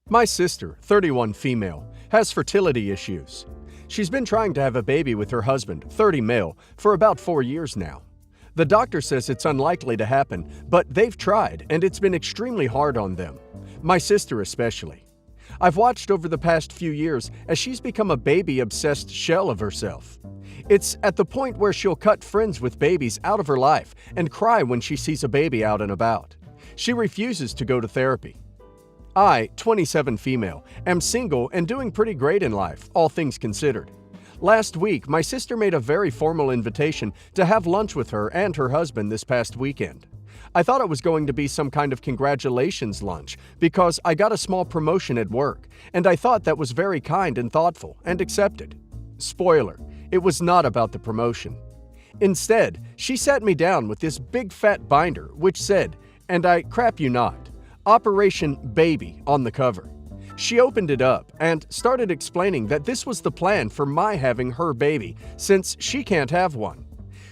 My sister, 31 female, has fertility issues. She's been trying to have a baby with her husband, 30 male, for about 4 years now. The doctor says it's unlikely to happen, but they've tried and it's been extremely hard on them. My sister especially. I've watched over the past few years as she's become a baby-obsessed shell of herself. It's at the point where she'll cut friends with babies out of her life and cry when she sees a baby out and about. She refuses to go to therapy. I, 27 female, am single and doing pretty great in life, all things considered. Last week, my sister made a very formal invitation to have lunch with her and her husband this past weekend. I thought it was going to be some kind of congratulations lunch because I got a small promotion at work, and I thought that was very kind and thoughtful and accepted. Spoiler, it was not about the promotion. Instead, she sat me down with this big fat binder which said, and I crap you not, Operation Baby on the cover. She opened it up and started explaining that this was the plan for my having her baby since she can't have one.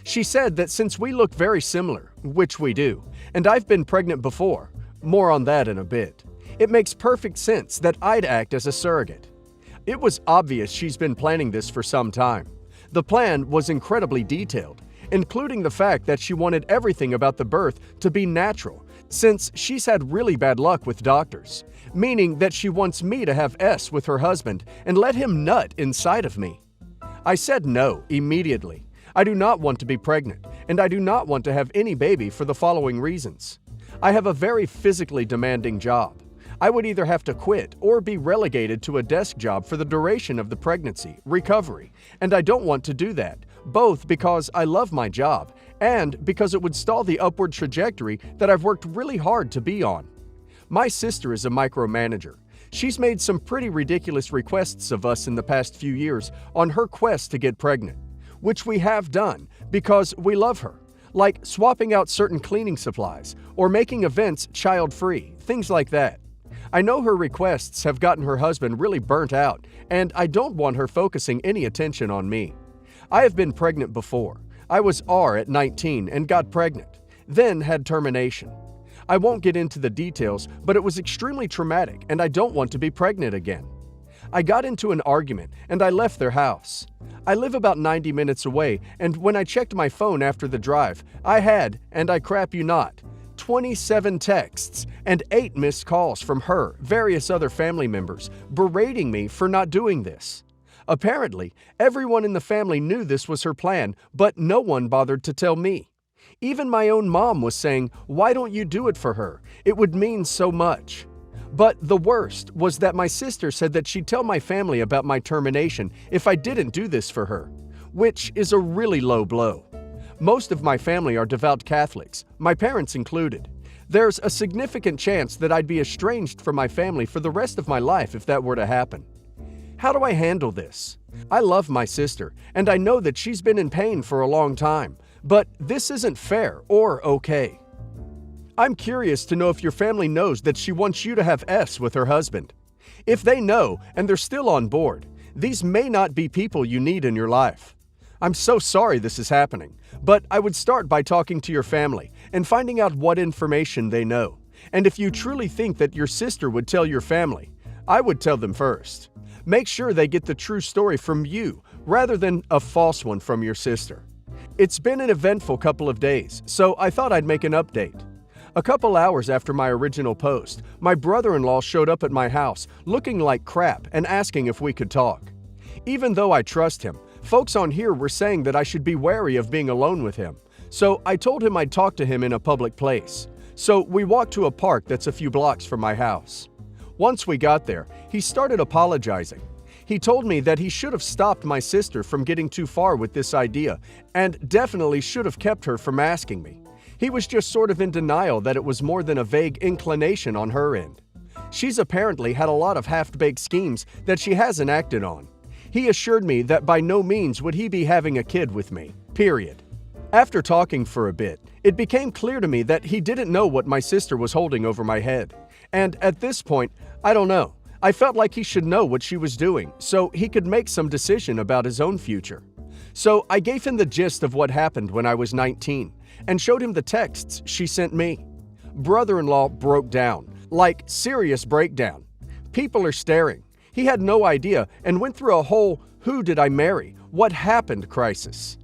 She said that since we look very similar, which we do, and I've been pregnant before, more on that in a bit, it makes perfect sense that I'd act as a surrogate. It was obvious she's been planning this for some time. The plan was incredibly detailed, including the fact that she wanted everything about the birth to be natural, since she's had really bad luck with doctors, meaning that she wants me to have S with her husband and let him nut inside of me. I said no immediately. I do not want to be pregnant, and I do not want to have any baby for the following reasons. I have a very physically demanding job. I would either have to quit or be relegated to a desk job for the duration of the pregnancy, recovery, and I don't want to do that, both because I love my job and because it would stall the upward trajectory that I've worked really hard to be on. My sister is a micromanager. She's made some pretty ridiculous requests of us in the past few years on her quest to get pregnant, which we have done because we love her, like swapping out certain cleaning supplies or making events child-free, things like that. I know her requests have gotten her husband really burnt out, and I don't want her focusing any attention on me. I have been pregnant before. I was R at 19 and got pregnant, then had termination. I won't get into the details, but it was extremely traumatic and I don't want to be pregnant again. I got into an argument and I left their house. I live about 90 minutes away, and when I checked my phone after the drive, I had, and I crap you not, 27 texts and 8 missed calls from her, various other family members, berating me for not doing this. Apparently, everyone in the family knew this was her plan, but no one bothered to tell me. Even my own mom was saying, "Why don't you do it for her? It would mean so much." But the worst was that my sister said that she'd tell my family about my termination if I didn't do this for her, which is a really low blow. Most of my family are devout Catholics, my parents included. There's a significant chance that I'd be estranged from my family for the rest of my life if that were to happen. How do I handle this? I love my sister, and I know that she's been in pain for a long time, but this isn't fair or okay. I'm curious to know if your family knows that she wants you to have S with her husband. If they know and they're still on board, these may not be people you need in your life. I'm so sorry this is happening, but I would start by talking to your family and finding out what information they know. And if you truly think that your sister would tell your family, I would tell them first. Make sure they get the true story from you rather than a false one from your sister. It's been an eventful couple of days, so I thought I'd make an update. A couple hours after my original post, my brother-in-law showed up at my house looking like crap and asking if we could talk. Even though I trust him, folks on here were saying that I should be wary of being alone with him, so I told him I'd talk to him in a public place. So we walked to a park that's a few blocks from my house. Once we got there, he started apologizing. He told me that he should have stopped my sister from getting too far with this idea and definitely should have kept her from asking me. He was just sort of in denial that it was more than a vague inclination on her end. She's apparently had a lot of half-baked schemes that she hasn't acted on. He assured me that by no means would he be having a kid with me, period. After talking for a bit, it became clear to me that he didn't know what my sister was holding over my head. And at this point, I don't know. I felt like he should know what she was doing so he could make some decision about his own future. So I gave him the gist of what happened when I was 19 and showed him the texts she sent me. Brother-in-law broke down, like serious breakdown. People are staring. He had no idea and went through a whole "who did I marry? What happened?" crisis.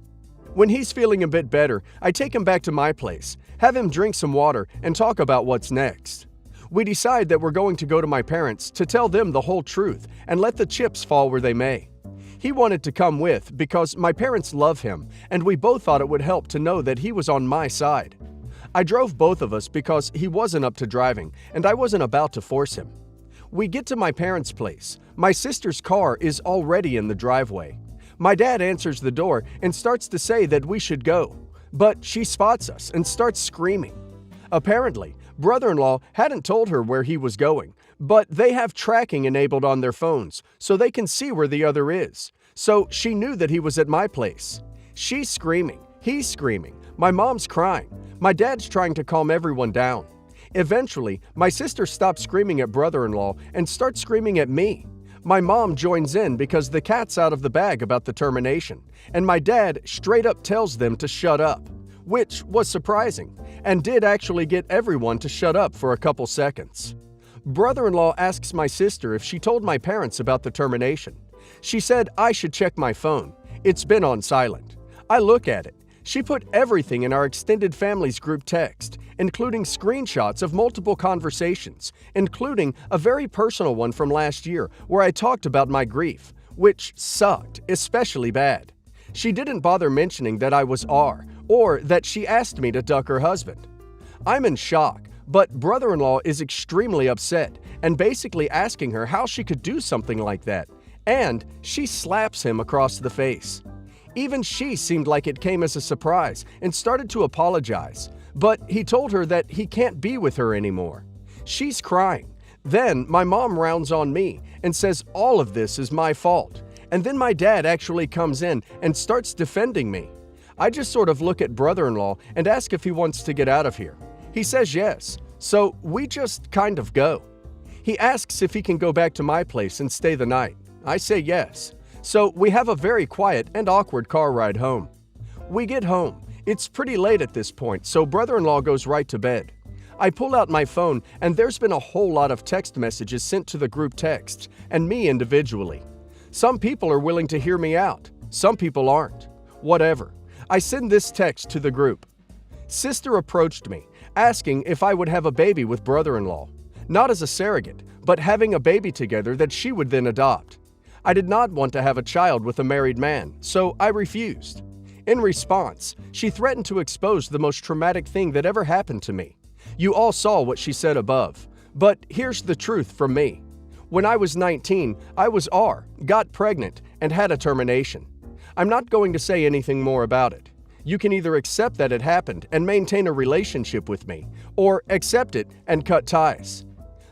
When he's feeling a bit better, I take him back to my place, have him drink some water, and talk about what's next. We decide that we're going to go to my parents to tell them the whole truth and let the chips fall where they may. He wanted to come with because my parents love him, and we both thought it would help to know that he was on my side. I drove both of us because he wasn't up to driving, and I wasn't about to force him. We get to my parents' place. My sister's car is already in the driveway. My dad answers the door and starts to say that we should go, but she spots us and starts screaming. Apparently, brother-in-law hadn't told her where he was going, but they have tracking enabled on their phones so they can see where the other is. So she knew that he was at my place. She's screaming, he's screaming, my mom's crying, my dad's trying to calm everyone down. Eventually, my sister stops screaming at brother-in-law and starts screaming at me. My mom joins in because the cat's out of the bag about the termination, and my dad straight up tells them to shut up, which was surprising, and did actually get everyone to shut up for a couple seconds. Brother-in-law asks my sister if she told my parents about the termination. She said I should check my phone. It's been on silent. I look at it. She put everything in our extended family's group text, including screenshots of multiple conversations, including a very personal one from last year where I talked about my grief, which sucked, especially bad. She didn't bother mentioning that I was R or that she asked me to duck her husband. I'm in shock, but brother-in-law is extremely upset and basically asking her how she could do something like that, and she slaps him across the face. Even she seemed like it came as a surprise and started to apologize, but he told her that he can't be with her anymore. She's crying. Then my mom rounds on me and says all of this is my fault, and then my dad actually comes in and starts defending me. I just sort of look at brother-in-law and ask if he wants to get out of here. He says yes, so we just kind of go. He asks if he can go back to my place and stay the night. I say yes. So we have a very quiet and awkward car ride home. We get home. It's pretty late at this point, so brother-in-law goes right to bed. I pull out my phone, and there's been a whole lot of text messages sent to the group text and me individually. Some people are willing to hear me out. Some people aren't. Whatever. I send this text to the group. Sister approached me, asking if I would have a baby with brother-in-law. Not as a surrogate, but having a baby together that she would then adopt. I did not want to have a child with a married man, so I refused. In response, she threatened to expose the most traumatic thing that ever happened to me. You all saw what she said above, but here's the truth from me. When I was 19, I was R, got pregnant, and had a termination. I'm not going to say anything more about it. You can either accept that it happened and maintain a relationship with me, or accept it and cut ties.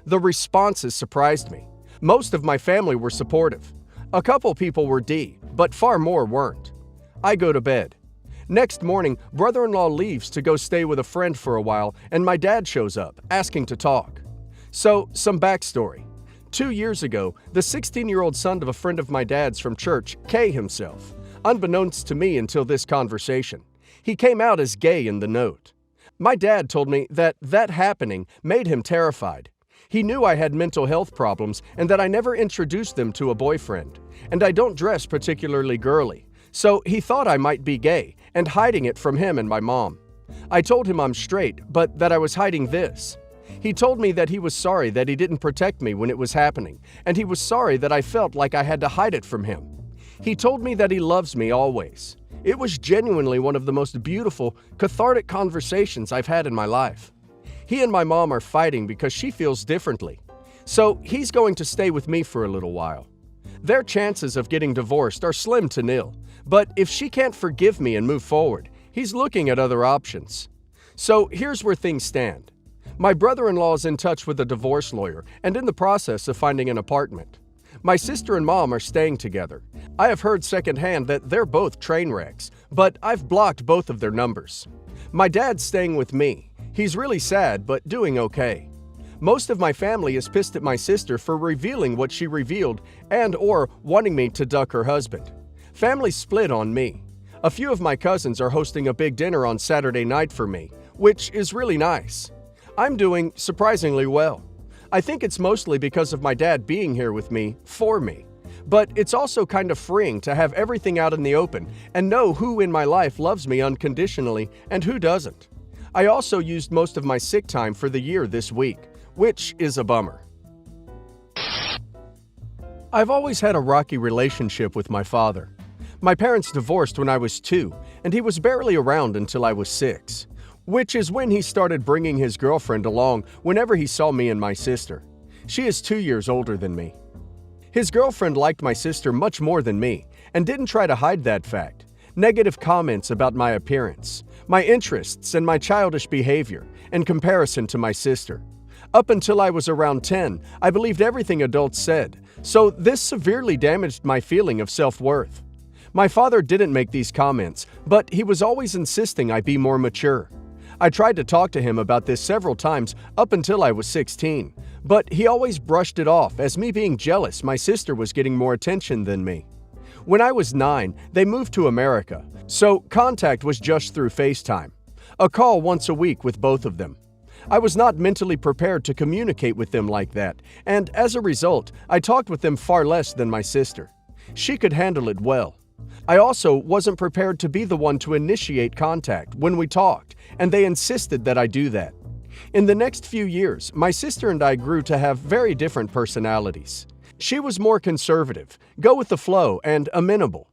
The responses surprised me. Most of my family were supportive. A couple people were D, but far more weren't. I go to bed. Next morning, brother-in-law leaves to go stay with a friend for a while, and my dad shows up, asking to talk. So, some backstory. 2 years ago, the 16-year-old son of a friend of my dad's from church, K himself, unbeknownst to me until this conversation. He came out as gay in the note. My dad told me that happening made him terrified. He knew I had mental health problems and that I never introduced them to a boyfriend, and I don't dress particularly girly, so he thought I might be gay and hiding it from him and my mom. I told him I'm straight, but that I was hiding this. He told me that he was sorry that he didn't protect me when it was happening, and he was sorry that I felt like I had to hide it from him. He told me that he loves me always. It was genuinely one of the most beautiful, cathartic conversations I've had in my life. He and my mom are fighting because she feels differently. So he's going to stay with me for a little while. Their chances of getting divorced are slim to nil, but if she can't forgive me and move forward, he's looking at other options. So here's where things stand. My brother-in-law is in touch with a divorce lawyer and in the process of finding an apartment. My sister and mom are staying together. I have heard secondhand that they're both train wrecks, but I've blocked both of their numbers. My dad's staying with me. He's really sad, but doing okay. Most of my family is pissed at my sister for revealing what she revealed and or wanting me to duck her husband. Family split on me. A few of my cousins are hosting a big dinner on Saturday night for me, which is really nice. I'm doing surprisingly well. I think it's mostly because of my dad being here with me, for me. But it's also kind of freeing to have everything out in the open and know who in my life loves me unconditionally and who doesn't. I also used most of my sick time for the year this week, which is a bummer. I've always had a rocky relationship with my father. My parents divorced when I was 2, and he was barely around until I was 6, which is when he started bringing his girlfriend along whenever he saw me and my sister. She is 2 years older than me. His girlfriend liked my sister much more than me and didn't try to hide that fact. Negative comments about my appearance, my interests, and my childish behavior in comparison to my sister. Up until I was around 10, I believed everything adults said, so this severely damaged my feeling of self-worth. My father didn't make these comments, but he was always insisting I be more mature. I tried to talk to him about this several times up until I was 16, but he always brushed it off as me being jealous my sister was getting more attention than me. When I was 9, they moved to America, so contact was just through FaceTime, a call once a week with both of them. I was not mentally prepared to communicate with them like that, and as a result, I talked with them far less than my sister. She could handle it well. I also wasn't prepared to be the one to initiate contact when we talked, and they insisted that I do that. In the next few years, my sister and I grew to have very different personalities. She was more conservative, go with the flow, and amenable.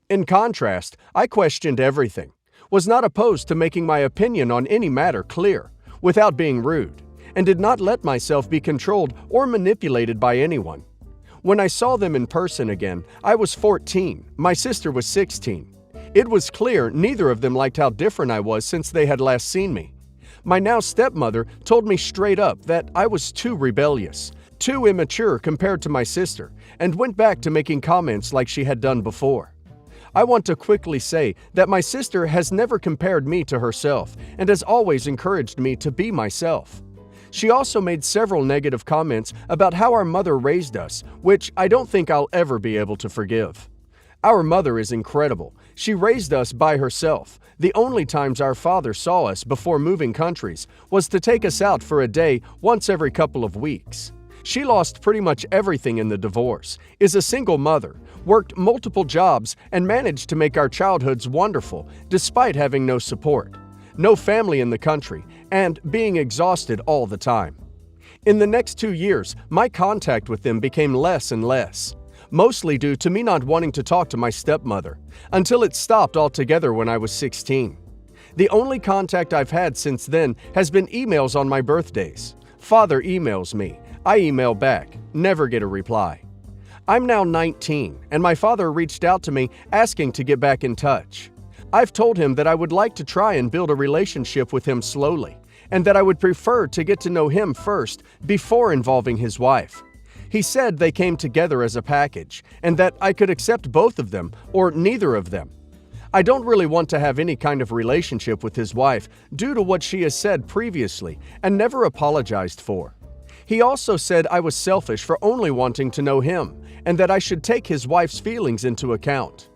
In contrast, I questioned everything, was not opposed to making my opinion on any matter clear, without being rude, and did not let myself be controlled or manipulated by anyone. When I saw them in person again, I was 14, my sister was 16. It was clear neither of them liked how different I was since they had last seen me. My now stepmother told me straight up that I was too rebellious, too immature compared to my sister, and went back to making comments like she had done before. I want to quickly say that my sister has never compared me to herself and has always encouraged me to be myself. She also made several negative comments about how our mother raised us, which I don't think I'll ever be able to forgive. Our mother is incredible. She raised us by herself. The only times our father saw us before moving countries was to take us out for a day once every couple of weeks. She lost pretty much everything in the divorce, is a single mother, worked multiple jobs, and managed to make our childhoods wonderful despite having no support, no family in the country, and being exhausted all the time. In the next 2 years, my contact with them became less and less, mostly due to me not wanting to talk to my stepmother, until it stopped altogether when I was 16. The only contact I've had since then has been emails on my birthdays. Father emails me, I email back, never get a reply. I'm now 19, and my father reached out to me asking to get back in touch. I've told him that I would like to try and build a relationship with him slowly, and that I would prefer to get to know him first before involving his wife. He said they came together as a package, and that I could accept both of them or neither of them. I don't really want to have any kind of relationship with his wife due to what she has said previously and never apologized for. He also said I was selfish for only wanting to know him, and that I should take his wife's feelings into account.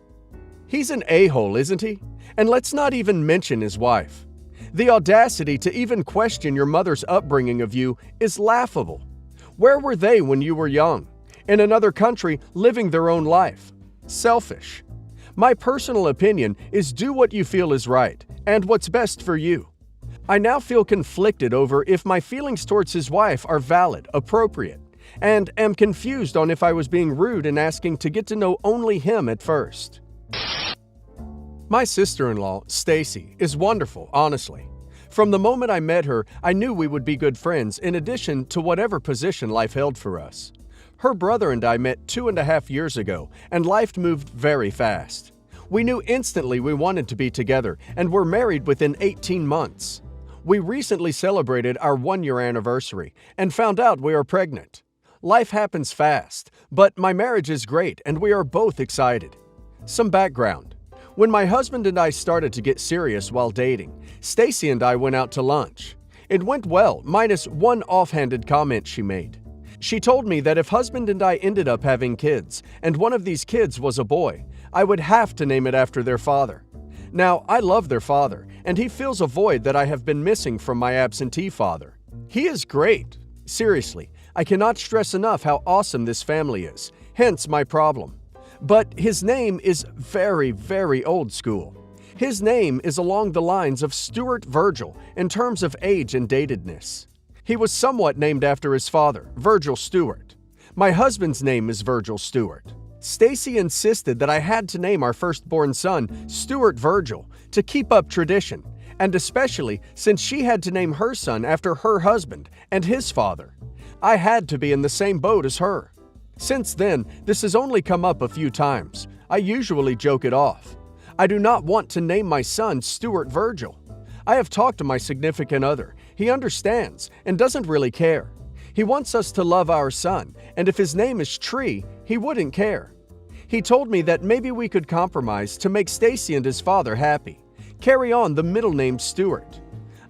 He's an a-hole, isn't he? And let's not even mention his wife. The audacity to even question your mother's upbringing of you is laughable. Where were they when you were young? In another country, living their own life. Selfish. My personal opinion is do what you feel is right, and what's best for you. I now feel conflicted over if my feelings towards his wife are valid, appropriate, and am confused on if I was being rude in asking to get to know only him at first. My sister-in-law, Stacy, is wonderful, honestly. From the moment I met her, I knew we would be good friends in addition to whatever position life held for us. Her brother and I met 2.5 years ago, and life moved very fast. We knew instantly we wanted to be together, and were married within 18 months. We recently celebrated our 1-year anniversary, and found out we are pregnant. Life happens fast, but my marriage is great, and we are both excited. Some background. When my husband and I started to get serious while dating, Stacy and I went out to lunch. It went well, minus one offhanded comment she made. She told me that if husband and I ended up having kids, and one of these kids was a boy, I would have to name it after their father. Now, I love their father, and he fills a void that I have been missing from my absentee father. He is great. Seriously, I cannot stress enough how awesome this family is, hence my problem. But his name is very, very old school. His name is along the lines of Stuart Virgil in terms of age and datedness. He was somewhat named after his father, Virgil Stewart. My husband's name is Virgil Stewart. Stacy insisted that I had to name our firstborn son Stuart Virgil to keep up tradition, and especially since she had to name her son after her husband and his father. I had to be in the same boat as her. Since then, this has only come up a few times. I usually joke it off. I do not want to name my son Stuart Virgil. I have talked to my significant other. He understands and doesn't really care. He wants us to love our son, and if his name is Tree, he wouldn't care. He told me that maybe we could compromise to make Stacy and his father happy. Carry on the middle name Stewart.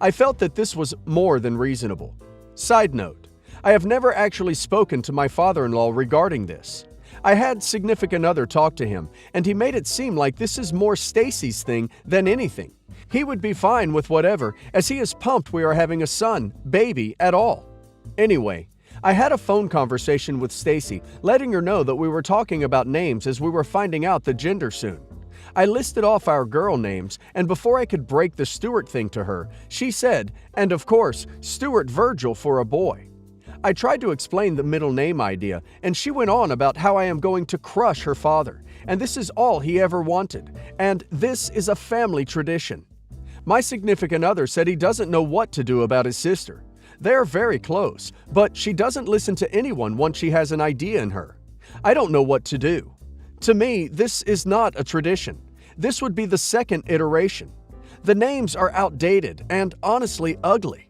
I felt that this was more than reasonable. Side note, I have never actually spoken to my father-in-law regarding this. I had significant other talk to him, and he made it seem like this is more Stacy's thing than anything. He would be fine with whatever, as he is pumped we are having a son, baby, at all. Anyway, I had a phone conversation with Stacy, letting her know that we were talking about names as we were finding out the gender soon. I listed off our girl names, and before I could break the Stewart thing to her, she said, and of course, Stuart Virgil for a boy. I tried to explain the middle name idea, and she went on about how I am going to crush her father, and this is all he ever wanted, and this is a family tradition. My significant other said he doesn't know what to do about his sister. They are very close, but she doesn't listen to anyone once she has an idea in her. I don't know what to do. To me, this is not a tradition. This would be the second iteration. The names are outdated and honestly ugly.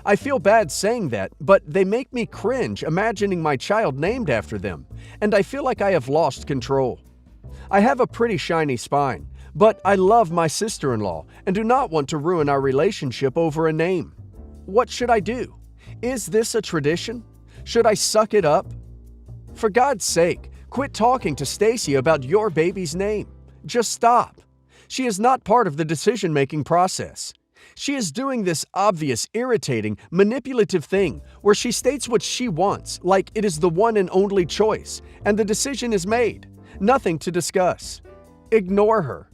I feel bad saying that, but they make me cringe imagining my child named after them, and I feel like I have lost control. I have a pretty shiny spine, but I love my sister-in-law and do not want to ruin our relationship over a name. What should I do? Is this a tradition? Should I suck it up? For God's sake, quit talking to Stacy about your baby's name. Just stop. She is not part of the decision-making process. She is doing this obvious, irritating, manipulative thing where she states what she wants, like it is the one and only choice, and the decision is made. Nothing to discuss. Ignore her.